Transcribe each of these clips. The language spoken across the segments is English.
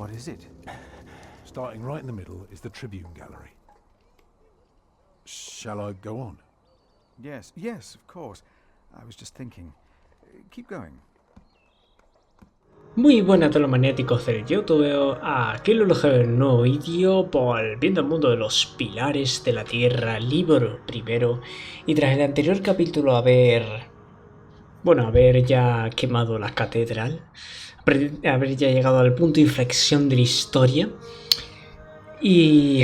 What is it? Starting right in the middle is the Tribune Gallery. Shall I go on? Yes, yes, of course. I was just thinking. Keep going. Muy buenas a todos los maniáticos del youtubeo, aquí LuloGB, nuevo vídeo, volviendo al mundo de los pilares de la Tierra, libro primero, y tras el anterior capítulo haber ya quemado la catedral, haber ya llegado al punto de inflexión de la historia, y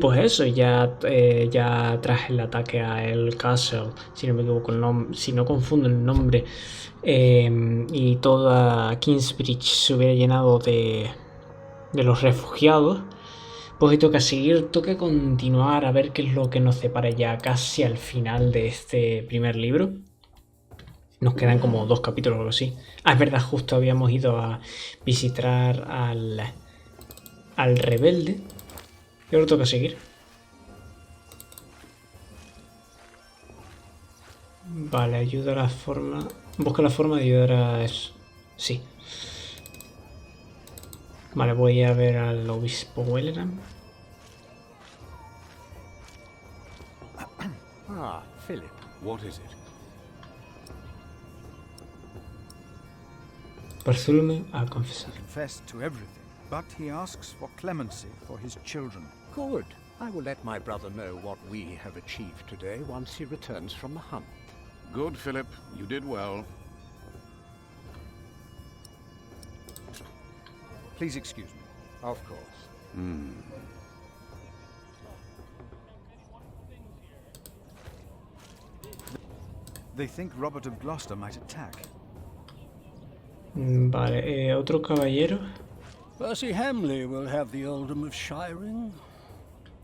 pues eso, ya tras el ataque a El Castle, si no me equivoco si no confundo el nombre, y toda Kingsbridge se hubiera llenado de los refugiados, pues toca seguir, toca continuar a ver qué es lo que nos separa ya casi al final de este primer libro. Nos quedan como 2 capítulos o algo así. Ah, es verdad, justo habíamos ido a visitar al rebelde. Y ahora toca seguir. Vale, ayuda a la forma... Busca la forma de ayudar a eso. Sí. Vale, voy a ver al obispo Welleran. Ah, Philip, what is it? Bartholomew ha confesado. Confessed to everything, but he asks for clemency for his children. Good. I will let my brother know what we have achieved today once he returns from the hunt. Good, Philip. You did well. Please excuse me. Of course. They think Robert of Gloucester might attack. Vale, otro caballero. Percy Hamley will have the earldom of Shiring.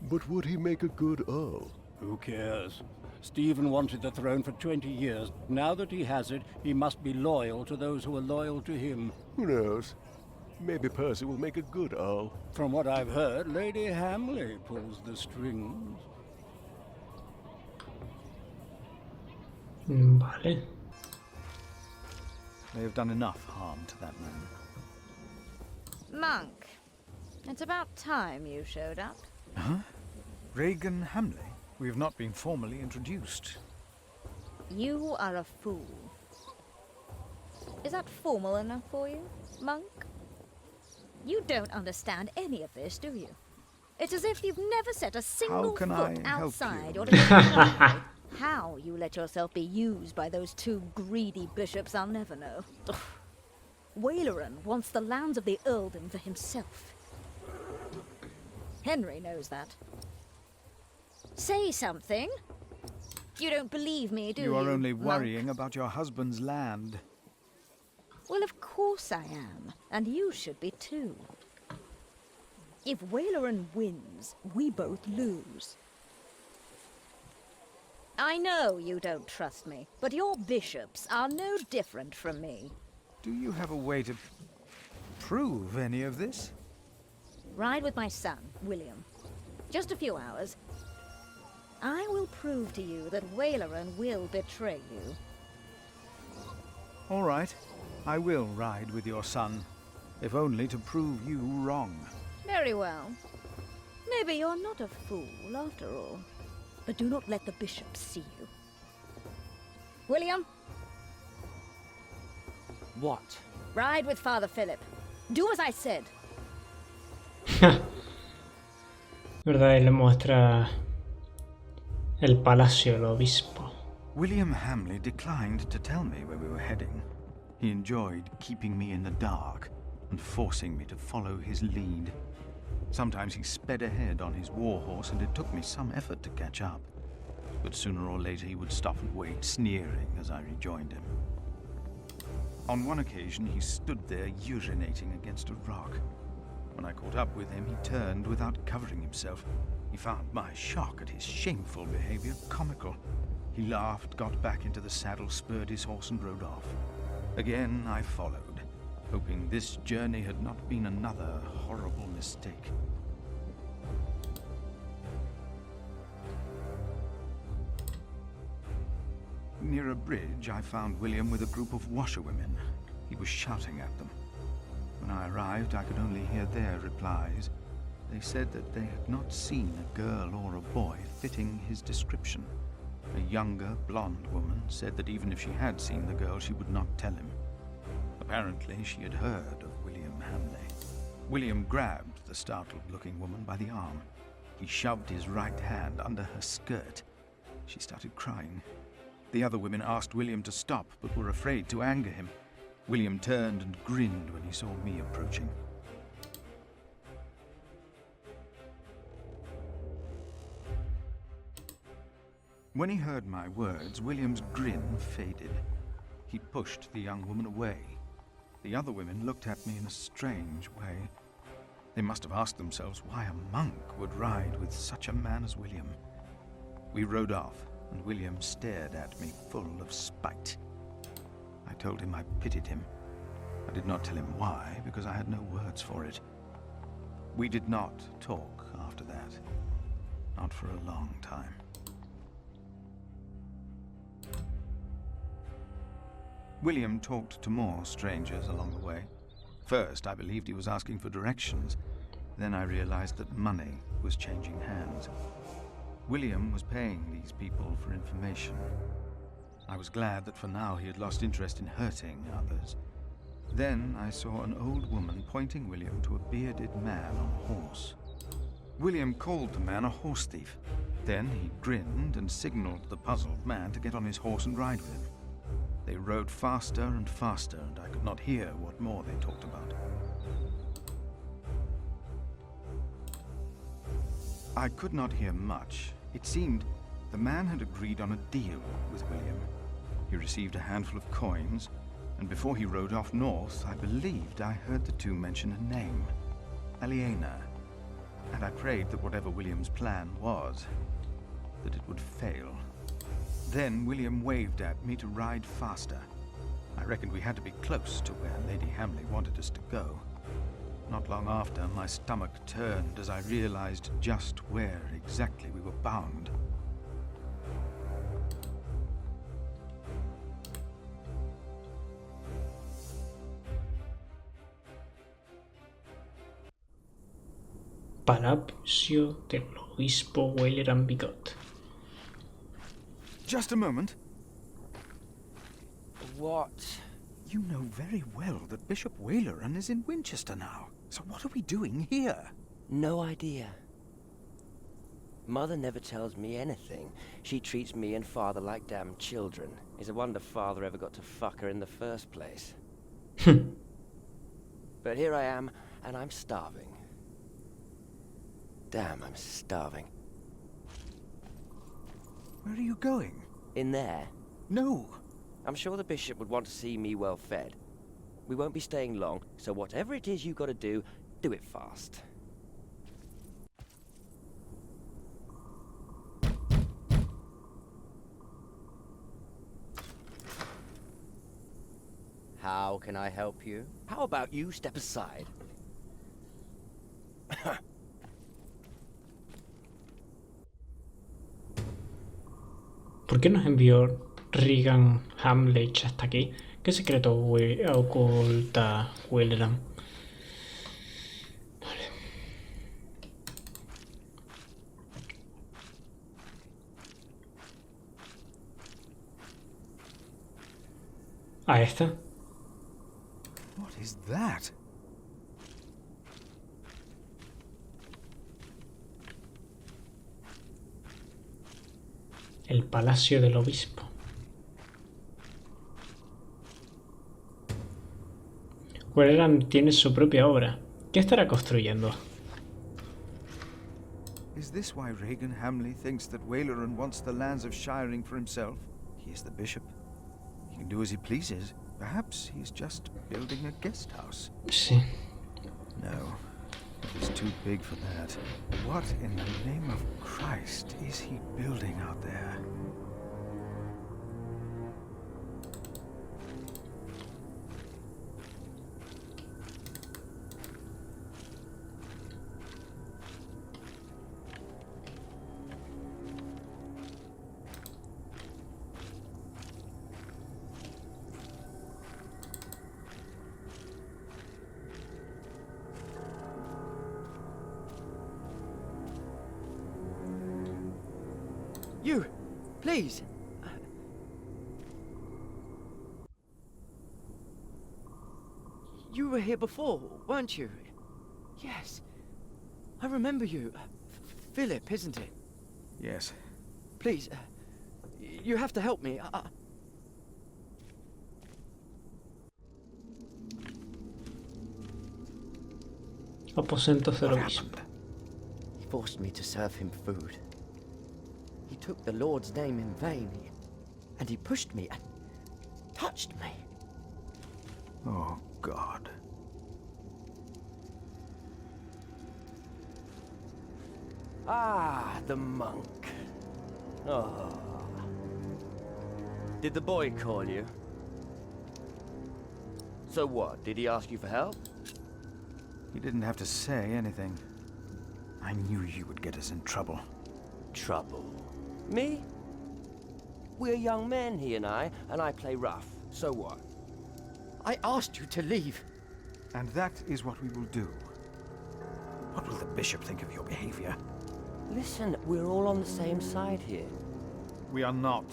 But would he make a good earl? Who cares? Stephen wanted the throne for 20 years. Now that he has it, he must be loyal to those who are loyal to him. Who knows? Maybe Percy will make a good earl. From what I've heard, Lady Hamley pulls the strings. Vale. They have done enough harm to that man. Monk, it's about time you showed up. Huh? Regan Hamley? We have not been formally introduced. You are a fool. Is that formal enough for you, Monk? You don't understand any of this, do you? It's as if you've never set a single can foot I help outside you? or to how you let yourself be used by those 2 greedy bishops, I'll never know. Waleran wants the lands of the earldom for himself. Henry knows that. Say something. You don't believe me, do you? You are only Monk? worrying about your husband's land. Well, of course I am, and you should be too. If Waleran wins, we both lose. I know you don't trust me, but your bishops are no different from me. Do you have a way to prove any of this? Ride with my son, William. Just a few hours. I will prove to you that Waleran will betray you. All right. I will ride with your son, if only to prove you wrong. Very well. Maybe you're not a fool, after all. But do not let the bishops see you. William? What? Ride with Father Philip. Do as I said. ¿Verdad? Y le muestra el palacio del obispo. William Hamley declined to tell me where we were heading. He enjoyed keeping me in the dark and forcing me to follow his lead. Sometimes he sped ahead on his warhorse, and it took me some effort to catch up. But sooner or later he would stop and wait, sneering as I rejoined him. On one occasion he stood there urinating against a rock. When I caught up with him, he turned without covering himself. He found my shock at his shameful behavior comical. He laughed, got back into the saddle, spurred his horse and rode off. Again I followed, hoping this journey had not been another horrible mistake. Near a bridge, I found William with a group of washerwomen. He was shouting at them. When arrived, I could only hear their replies. They said that they had not seen a girl or a boy fitting his description. A younger, blonde woman said that even if she had seen the girl, she would not tell him. Apparently, she had heard of William Hamley. William grabbed the startled-looking woman by the arm. He shoved his right hand under her skirt. She started crying. The other women asked William to stop, but were afraid to anger him. William turned and grinned when he saw me approaching. When he heard my words, William's grin faded. He pushed the young woman away. The other women looked at me in a strange way. They must have asked themselves why a monk would ride with such a man as William. We rode off, and William stared at me full of spite. I told him I pitied him. I did not tell him why, because I had no words for it. We did not talk after that. Not for a long time. William talked to more strangers along the way. First, I believed he was asking for directions. Then I realized that money was changing hands. William was paying these people for information. I was glad that for now he had lost interest in hurting others. Then I saw an old woman pointing William to a bearded man on a horse. William called the man a horse thief. Then he grinned and signaled the puzzled man to get on his horse and ride with him. They rode faster and faster, and I could not hear what more they talked about. I could not hear much. It seemed the man had agreed on a deal with William. He received a handful of coins, and before he rode off north, I believed I heard the two mention a name, Aliena, and I prayed that whatever William's plan was, that it would fail. Then William waved at me to ride faster. I reckoned we had to be close to where Lady Hamley wanted us to go. Not long after, my stomach turned as I realized just where exactly we were bound. Palacio del Obispo Weyleran Bigot. Just a moment. What? You know very well that Bishop Weyleran is in Winchester now. So what are we doing here? No idea. Mother never tells me anything. She treats me and Father like damn children. It's a wonder Father ever got to fuck her in the first place. But here I am, and I'm starving. Damn, I'm starving. Where are you going? In there? No. I'm sure the bishop would want to see me well fed. We won't be staying long, so whatever it is you gotta do, do it fast. How can I help you? How about you step aside? ¿Por qué nos envió Regan Hamley hasta aquí? ¿Qué secreto oculta Weyleran? Vale. ¿A esta? What is that? El Palacio del Obispo. Weyleran tiene su propia obra. ¿Qué estará construyendo? Is this why Regan Hamley thinks that Weyleran wants the lands of Shiring for himself? He is the bishop. He can do as he pleases. Perhaps he's just building a guest house. Sí. No, it is too big for that. What in the name of Christ is he building out there? You, please. You were here before, weren't you? Yes. I remember you. Philip, isn't it? Yes. Please, you have to help me. Aposento What 0 happened? He forced me to serve him food. He took the Lord's name in vain, and he pushed me and touched me. Oh, God. Ah, the monk. Oh. Did the boy call you? So what, did he ask you for help? He didn't have to say anything. I knew you would get us in trouble. Trouble? Me? We're young men, he and I play rough. So what? I asked you to leave. And that is what we will do. What will the bishop think of your behavior? Listen, we're all on the same side here. We are not.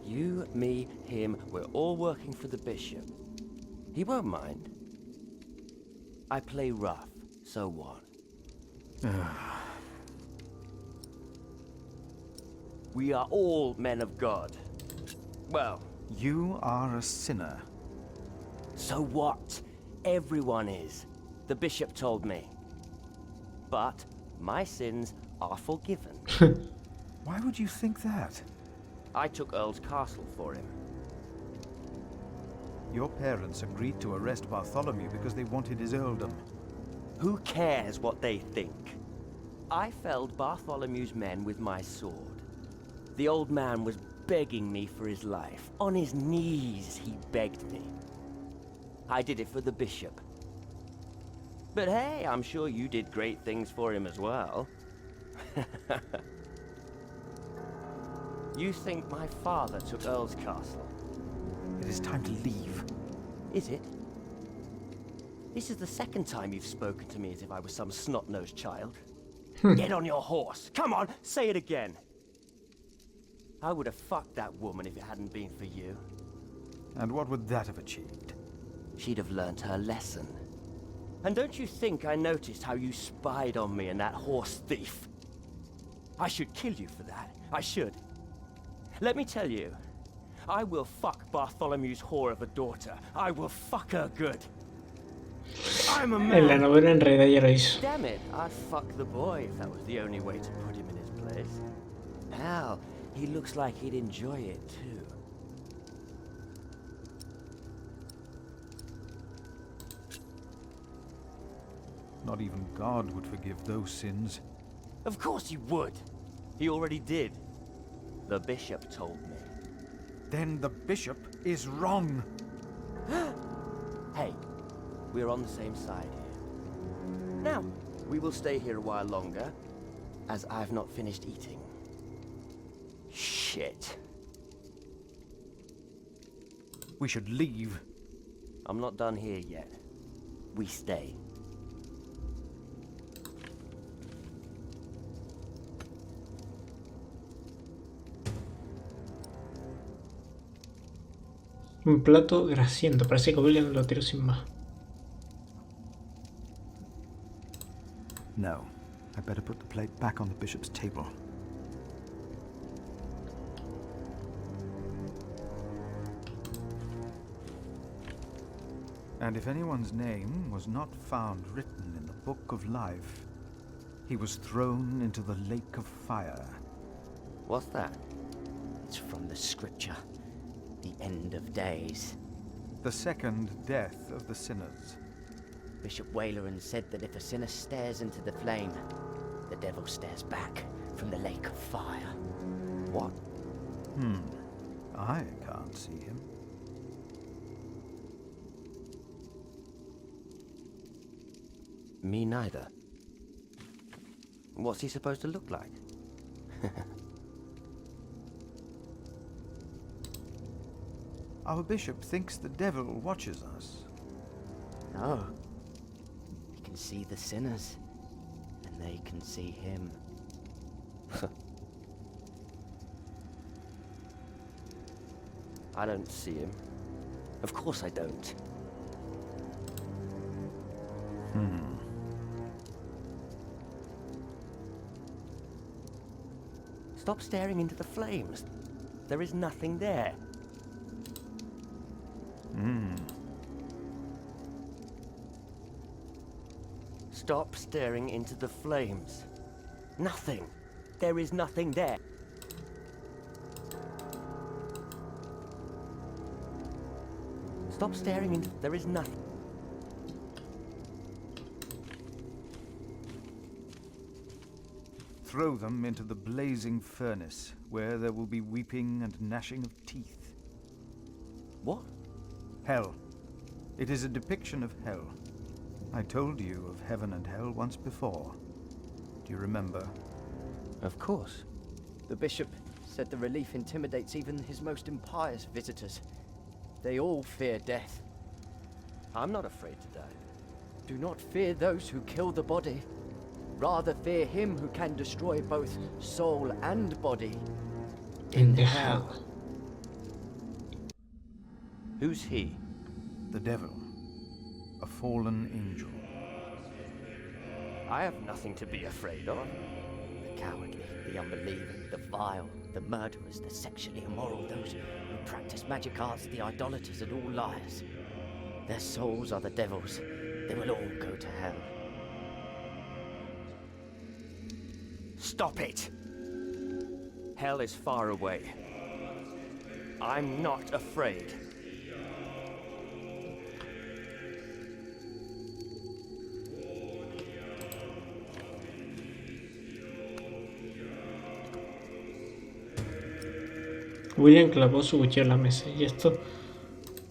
You, me, him, we're all working for the bishop. He won't mind. I play rough, so what? We are all men of God. Well, You are a sinner. so what? Everyone is. The bishop told me. But my sins are forgiven. Why would you think that? I took Earl's castle for him. Your parents agreed to arrest Bartholomew because they wanted his earldom. Who cares what they think? I felled Bartholomew's men with my sword. The old man was begging me for his life. On his knees, he begged me. I did it for the bishop. But hey, I'm sure you did great things for him as well. You think my father took Earl's castle? It is time to leave. Is it? This is the second time you've spoken to me as if I was some snot-nosed child. Get on your horse. Come on, say it again. I would have fucked that woman if it hadn't been for you. And what would that have achieved? She'd have learnt her lesson. And don't you think I noticed how you spied on me and that horse thief? I should kill you for that. I should. Let me tell you, I will fuck Bartholomew's whore of a daughter. I will fuck her good. I'm a En la man. novela en realidad ya lo hizo. Damn it, I'd fuck the boy if that was the only way to put him in his place. Hell, he looks like he'd enjoy it too. Not even God would forgive those sins. Of course he would. He already did. The bishop told me. Then the bishop is wrong. Hey, we're on the same side here. Now, we will stay here a while longer, as I've not finished eating. Shit. We should leave. I'm not done here yet. We stay. Un plato grasiento. Parece que William lo tiró sin más. No. I better put the plate back on the bishop's table. And if anyone's name was not found written in the book of life, he was thrown into the lake of fire. What's that? It's from the scripture. The end of days. The second death of the sinners. Bishop Waleran said that if a sinner stares into the flame, the devil stares back from the lake of fire. What? I can't see him. Me neither. What's he supposed to look like? Our bishop thinks the devil watches us. No. He can see the sinners, and they can see him. I don't see him. Of course I don't. Stop staring into the flames. There is nothing there. Stop staring into the flames. Nothing. There is nothing there. Stop staring into... There is nothing. Throw them into the blazing furnace, where there will be weeping and gnashing of teeth. What? Hell. It is a depiction of hell. I told you of heaven and hell once before. Do you remember? Of course. The bishop said the relief intimidates even his most impious visitors. They all fear death. I'm not afraid to die. Do not fear those who kill the body. Rather fear him who can destroy both soul and body in hell. Who's he? The devil. A fallen angel. I have nothing to be afraid of. The cowardly, the unbelieving, the vile, the murderers, the sexually immoral, those who practice magic arts, the idolaters, and all liars. Their souls are the devil's. They will all go to hell. Stop it! Hell is far away. I'm not afraid. William clavó su cuchillo en la mesa, y esto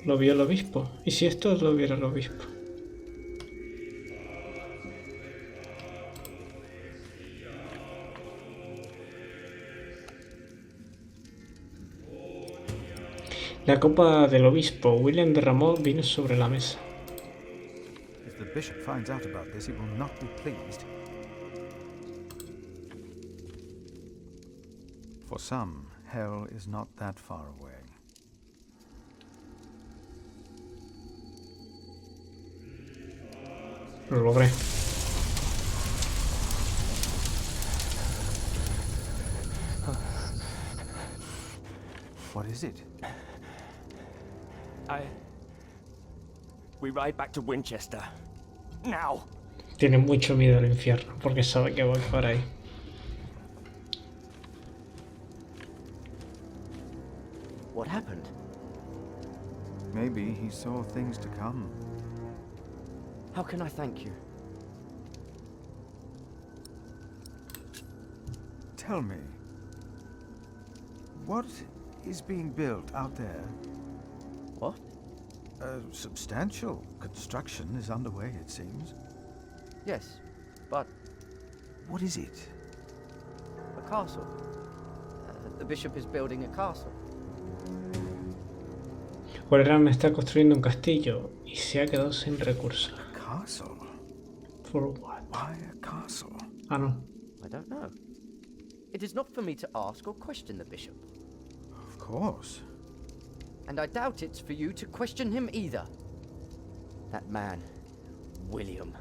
lo vio el obispo. ¿Y si esto lo viera el obispo? La copa del obispo. William derramó vino sobre la mesa. If the bishop finds out about this, he will not be pleased. For some, hell is not that far away. Lo logré. What is it? We ride back to Winchester. Now! Tiene mucho miedo al infierno porque sabe que va a acabar ahí. What happened? Maybe he saw things to come. How can I thank you? Tell me, what is being built out there? What? A substantial construction is underway, it seems. Yes, but What is it? a castle. The bishop is building a castle. Walram está construyendo un castillo y se ha quedado sin recursos. A castle? For what? Why a castle? Ah, no. I don't know. It is not for me to ask or question the bishop. Of course. And I doubt it's for you to question him either. That man, William,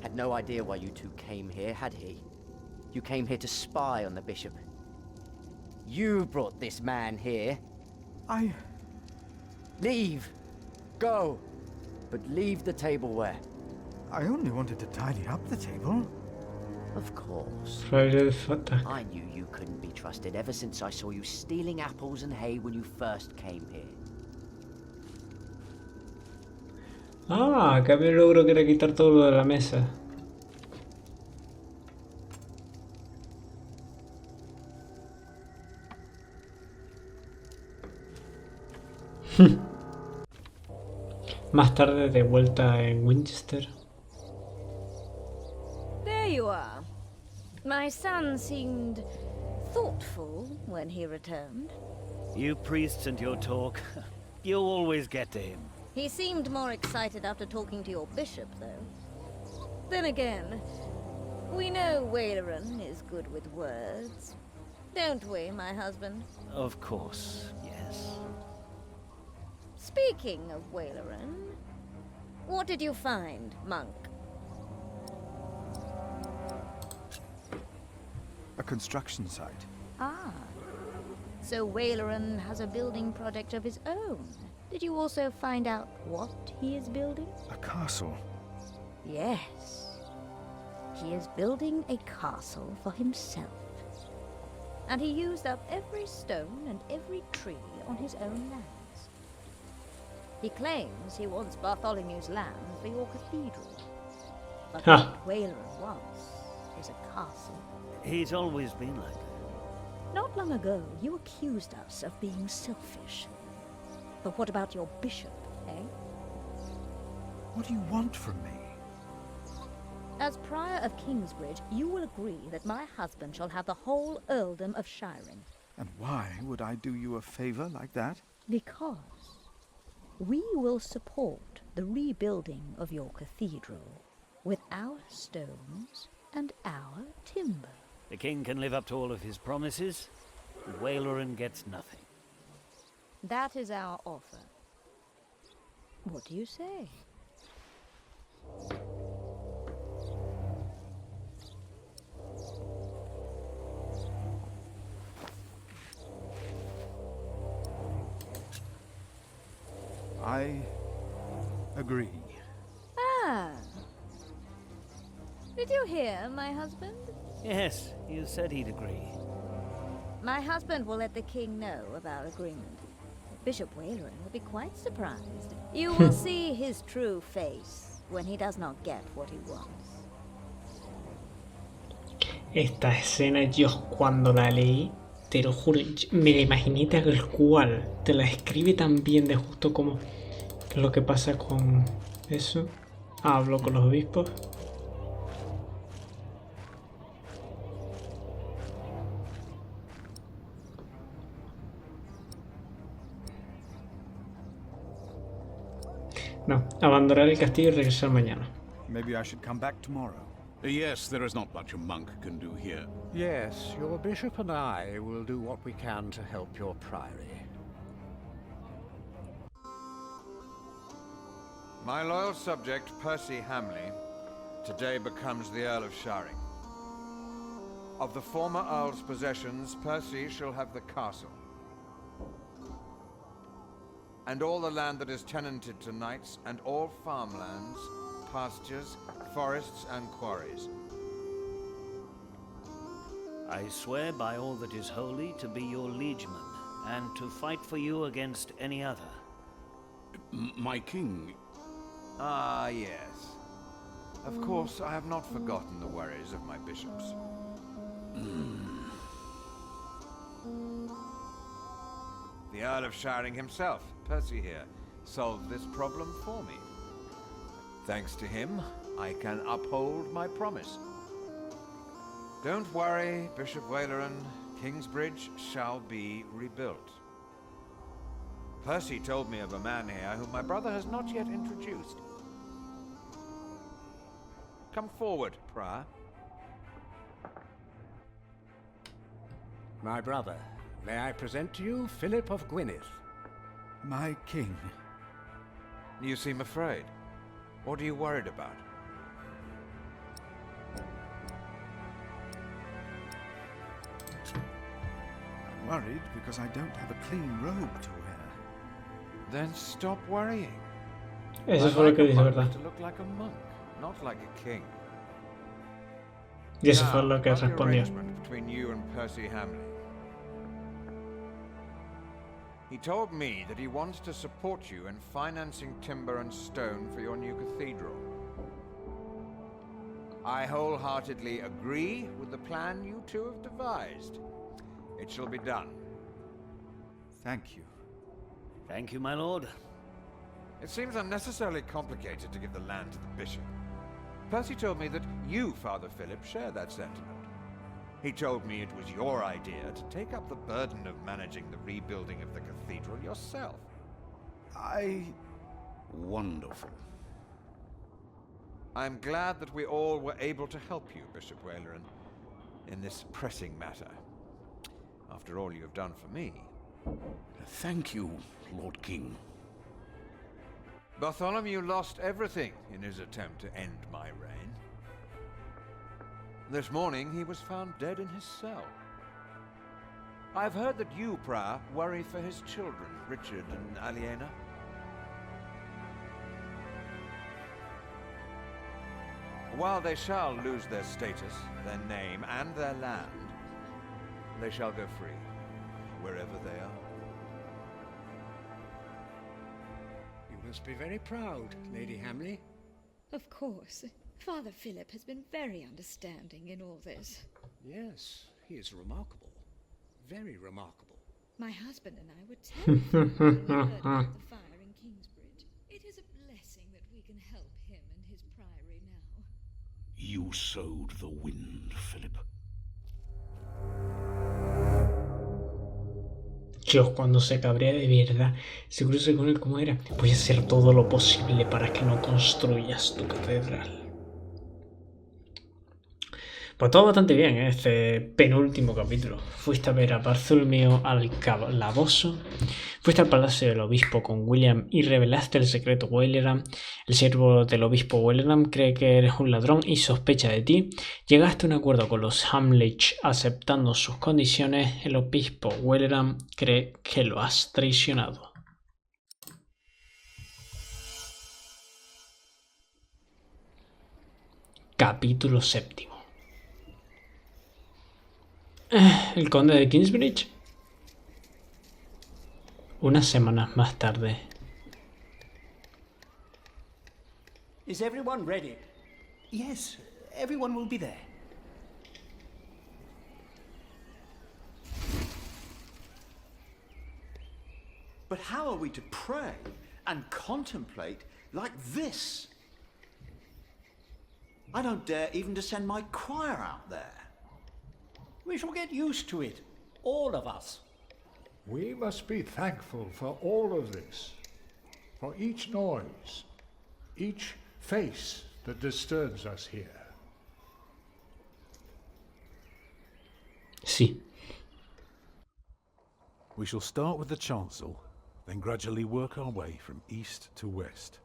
had no idea why you two came here, had he? You came here to spy on the bishop. You brought this man here. Leave! Go! But leave the tableware. I only wanted to tidy up the table. Of course. Fraile de Fata. I knew you couldn't be trusted ever since I saw you stealing apples and hay when you first came here. Ah, acá había un logro que era quitar todo lo de la mesa. Más tarde, de vuelta en Winchester. There you are. My son seemed thoughtful when he returned. You priests and your talk. You always get to him. He seemed more excited after talking to your bishop, though. Then again, we know Waleran is good with words. Don't we, my husband? Of course, yes. Speaking of Waileran, what did you find, monk? A construction site. Ah. So Waileran has a building project of his own. Did you also find out what he is building? A castle. Yes. He is building a castle for himself. And he used up every stone and every tree on his own lands. He claims he wants Bartholomew's land for your cathedral. But what Waileran wants is a castle. He's always been like that. Not long ago, you accused us of being selfish. But what about your bishop, eh? What do you want from me? As Prior of Kingsbridge, you will agree that my husband shall have the whole earldom of Shiring. And why would I do you a favor like that? Because we will support the rebuilding of your cathedral with our stones and our timber. The king can live up to all of his promises, and Waileran gets nothing. That is our offer. What do you say? I agree. Ah. Did you hear, my husband? Yes, you said he'd agree. My husband will let the king know of our agreement. Bishop Waileran will be quite surprised. You will see his true face when he does not get what he wants. Esta escena yo cuando la leí, te lo juro, me la imaginé tal cual. Te la escribe tan bien de justo como lo que pasa con eso. Hablo con los obispos. No, abandonar el castillo y regresar mañana. Maybe I should come back tomorrow. Yes, there is not much a monk can do here. Yes, your bishop and I will do what we can to help your priory. My loyal subject, Percy Hamley, today becomes the Earl of Shiring. Of the former Earl's possessions, Percy shall have the castle. And all the land that is tenanted to knights, and all farmlands, pastures, forests, and quarries. I swear by all that is holy to be your liegeman, and to fight for you against any other. My king... Ah, yes. Of course, I have not forgotten the worries of my bishops. The Earl of Shiring himself, Percy here, solved this problem for me. Thanks to him, I can uphold my promise. Don't worry, Bishop Waileran. Kingsbridge shall be rebuilt. Percy told me of a man here whom my brother has not yet introduced. Come forward, Prior. My brother, may I present to you Philip of Gwynedd? My king. You seem afraid. What are you worried about? I'm worried because I don't have a clean robe to wear. Then stop worrying. Eso fue lo que dice, ¿verdad? To look like a monk, not like a king. Y eso fue lo que Now, about the respondió. arrangement between you and Percy Hamley. He told me that he wants to support you in financing timber and stone for your new cathedral. I wholeheartedly agree with the plan you two have devised. It shall be done. Thank you. Thank you, my lord. It seems unnecessarily complicated to give the land to the bishop. Percy told me that you, Father Philip, share that sentiment. He told me it was your idea to take up the burden of managing the rebuilding of the cathedral yourself. Wonderful. I'm glad that we all were able to help you, Bishop Waileran, in this pressing matter. After all you have done for me. Thank you, Lord King. Bartholomew lost everything in his attempt to end my reign. This morning he was found dead in his cell. I've heard that you, Prior, worry for his children, Richard and Aliena. While they shall lose their status, their name, and their land, they shall go free, wherever they are. You must be very proud, Lady Hamley. Of course. Father Philip has been very understanding in all this. Yes, he is remarkable. Very remarkable. My husband and I were terrified when we heard about the fire in Kingsbridge. It is a blessing that we can help him and his priory now. You sowed the wind, Philip. Dios, cuando se cabrea de verdad, se cruce con él como era. Voy a hacer todo lo posible para que no construyas tu catedral. Pues todo bastante bien, ¿eh? Este penúltimo capítulo. Fuiste a ver a Bartholomew al calabozo. Fuiste al palacio del obispo con William y revelaste el secreto Welleran. El siervo del obispo Welleran cree que eres un ladrón y sospecha de ti. Llegaste a un acuerdo con los Hamlich aceptando sus condiciones. El obispo Welleran cree que lo has traicionado. Capítulo 7. El conde de Kingsbridge. Unas semanas más tarde. Is everyone ready? Yes, everyone will be there. But how are we to pray and contemplate like this? I don't dare even to send my choir out there. We shall get used to it, all of us. We must be thankful for all of this, for each noise, each face that disturbs us here. Sí. We shall start with the chancel, then gradually work our way from east to west.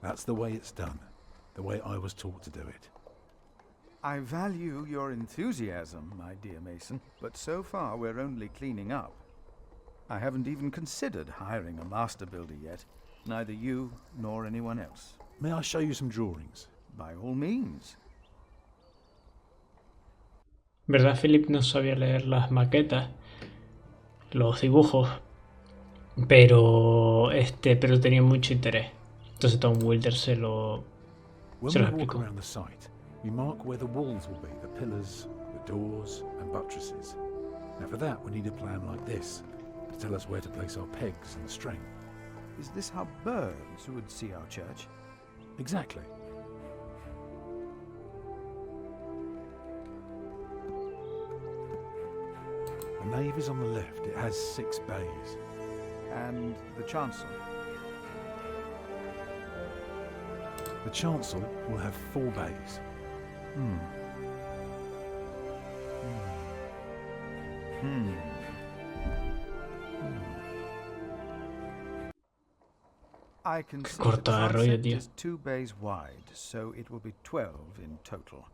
That's the way it's done, the way I was taught to do it. I value your enthusiasm, my dear Mason, but so far we're only cleaning up. I haven't even considered hiring a master builder yet, neither you nor anyone else. May I show you some drawings? By all means. ¿Verdad? Philip no sabía leer las maquetas, los dibujos, pero tenía mucho interés. Entonces Tom Wilder se lo explicó. We mark where the walls will be, the pillars, the doors, and buttresses. Now for that, we need a plan like this, to tell us where to place our pegs and string. Is this how birds would see our church? Exactly. The nave is on the left. It has 6 bays. And the chancel? The chancel will have 4 bays. I can see Corta the rollo, transept tío. is 2 bays wide, so it will be 12 in total.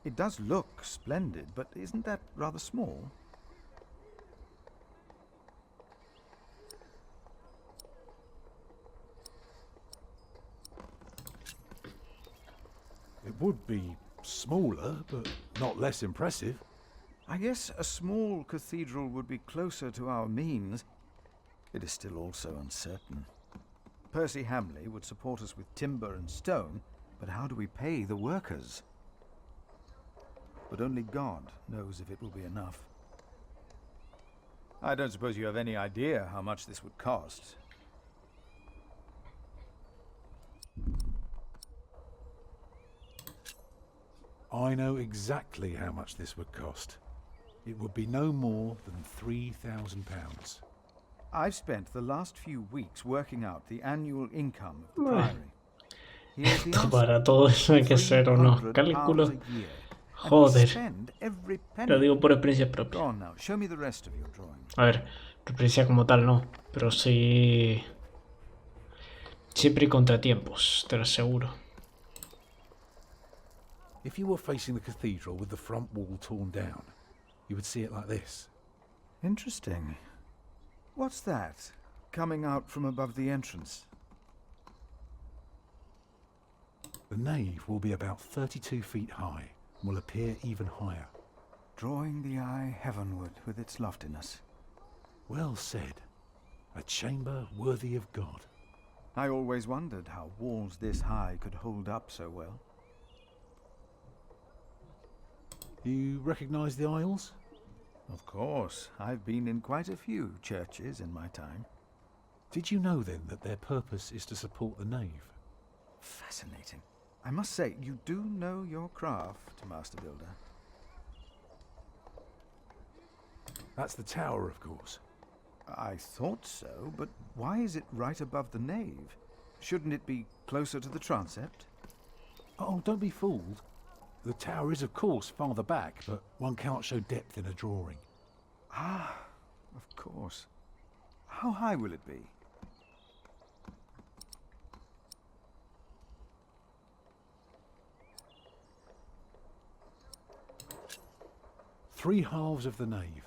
It does look splendid, but isn't that rather small? It would be smaller, but not less impressive. I guess a small cathedral would be closer to our means. It is still also uncertain. Percy Hamley would support us with timber and stone, but how do we pay the workers? But only God knows if it will be enough. I don't suppose you have any idea how much this would cost. I know exactly how much this would cost. It would be no more than £3,000. I've spent the last few weeks working out the annual income of the priory. Here's the answer. Para todo eso hay que hacer unos cálculos. Joder. Lo digo por experiencia propia. Go on now. Show me the rest of your drawing. A ver, experiencia como tal no, pero sí Siempre hay contratiempos, te lo aseguro. If you were facing the cathedral with the front wall torn down, you would see it like this. Interesting. What's that, coming out from above the entrance? The nave will be about 32 feet high and will appear even higher. Drawing the eye heavenward with its loftiness. Well said. A chamber worthy of God. I always wondered how walls this high could hold up so well. You recognize the aisles? Of course. I've been in quite a few churches in my time. Did you know then that their purpose is to support the nave? Fascinating. I must say, you do know your craft, Master Builder. That's the tower, of course. I thought so, but why is it right above the nave? Shouldn't it be closer to the transept? Oh, don't be fooled. The tower is, of course, farther back, but one cannot show depth in a drawing. Ah, of course. How high will it be? Three halves of the nave.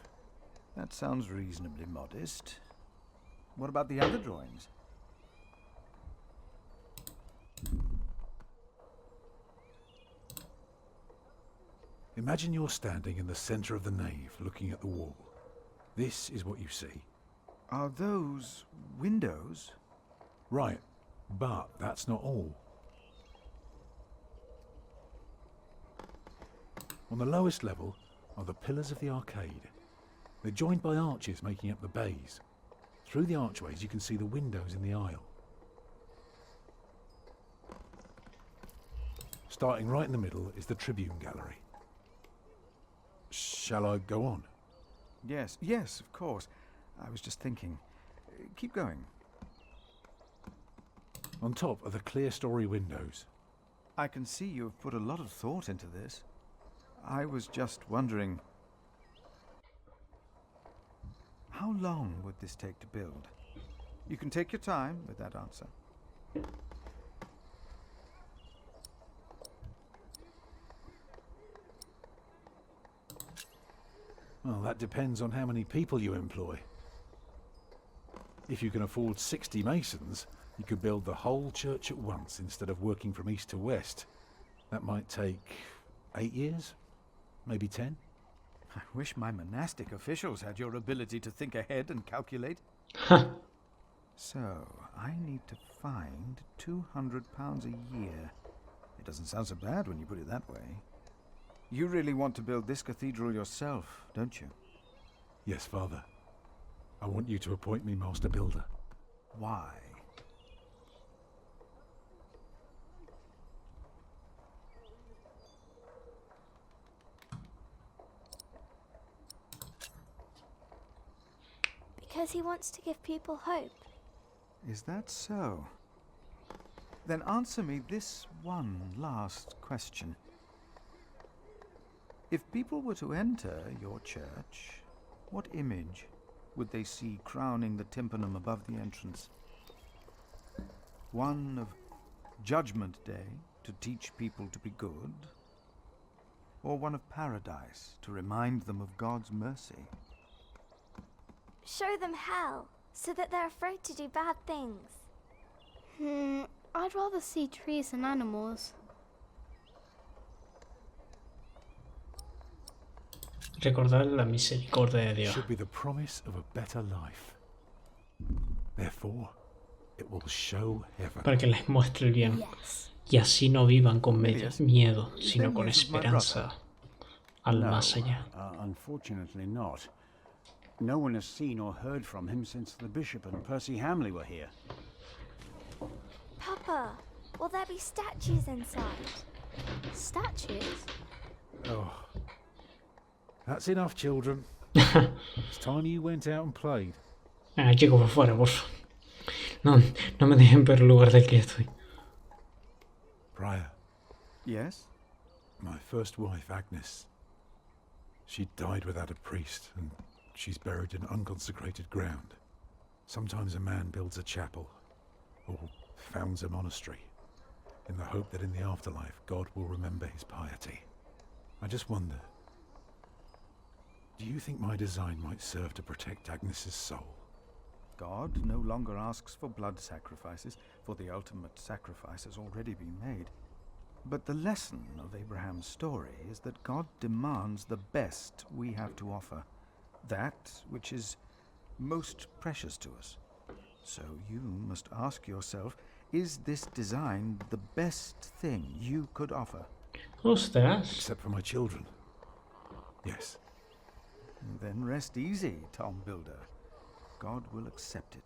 That sounds reasonably modest. What about the other drawings? Imagine you're standing in the center of the nave, looking at the wall. This is what you see. Are those windows? Right, but that's not all. On the lowest level are the pillars of the arcade. They're joined by arches making up the bays. Through the archways you can see the windows in the aisle. Starting right in the middle is the tribune gallery. Shall I go on? Yes, yes, of course. I was just thinking. Keep going. On top are the clear-story windows. I can see you've put a lot of thought into this. I was just wondering, how long would this take to build? You can take your time with that answer. Well, that depends on how many people you employ. If you can afford 60 masons, you could build the whole church at once instead of working from east to west. That might take 8 years, maybe 10. I wish my monastic officials had your ability to think ahead and calculate. So, I need to find £200 a year. It doesn't sound so bad when you put it that way. You really want to build this cathedral yourself, don't you? Yes, Father. I want you to appoint me Master Builder. Why? Because he wants to give people hope. Is that so? Then answer me this one last question. If people were to enter your church, what image would they see crowning the tympanum above the entrance? One of Judgment Day to teach people to be good? Or one of Paradise to remind them of God's mercy? Show them hell, so that they're afraid to do bad things. I'd rather see trees and animals. Recordar la misericordia de Dios. Should be the promise of a better life. Therefore, it will show heaven. Para que les muestre el bien. Y así no vivan con miedo, sino con esperanza al más allá. Unfortunately not. No one has seen or heard from him since the bishop and Percy Hamley were here. Papa, will there be statues inside? Statues? Oh. That's enough, children. It's time you went out and played. Ah, chicos, por fuera, por favor. No me dejen ver el lugar del que estoy. Prior. Yes? My first wife, Agnes. She died without a priest, and she's buried in unconsecrated ground. Sometimes a man builds a chapel, or founds a monastery, in the hope that in the afterlife God will remember his piety. I just wonder, do you think my design might serve to protect Agnes's soul? God no longer asks for blood sacrifices, for the ultimate sacrifice has already been made. But the lesson of Abraham's story is that God demands the best we have to offer, that which is most precious to us. So you must ask yourself, is this design the best thing you could offer? Ostras. Except for my children. Yes. Then rest easy, Tom Builder. God will accept it.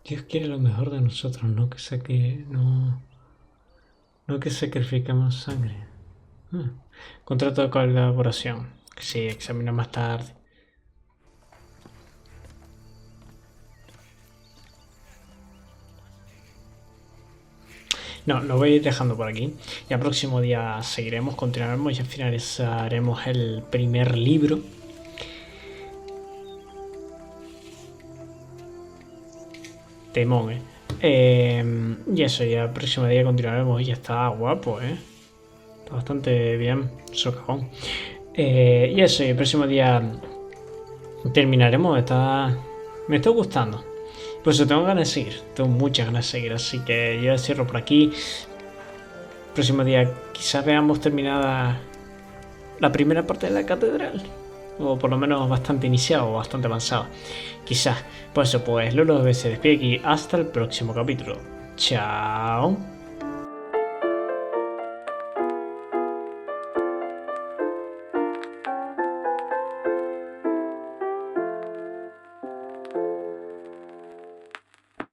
Dios quiere lo mejor de nosotros, no que sacrifiquemos sangre. Contrato de colaboración. Sí, examina más tarde. No, lo voy a ir dejando por aquí. Ya próximo día seguiremos, continuaremos y finalizaremos el primer libro. Temón, y eso, ya el próximo día continuaremos. Y ya está guapo, está bastante bien, socavón. Y eso, y el próximo día terminaremos. Me está gustando. Pues tengo ganas de seguir, tengo muchas ganas de seguir, así que yo cierro por aquí. El próximo día quizás veamos terminada la primera parte de la catedral, o por lo menos bastante iniciado o bastante avanzado. Quizás. Por eso pues LuloGB se despide aquí, hasta el próximo capítulo. Chao.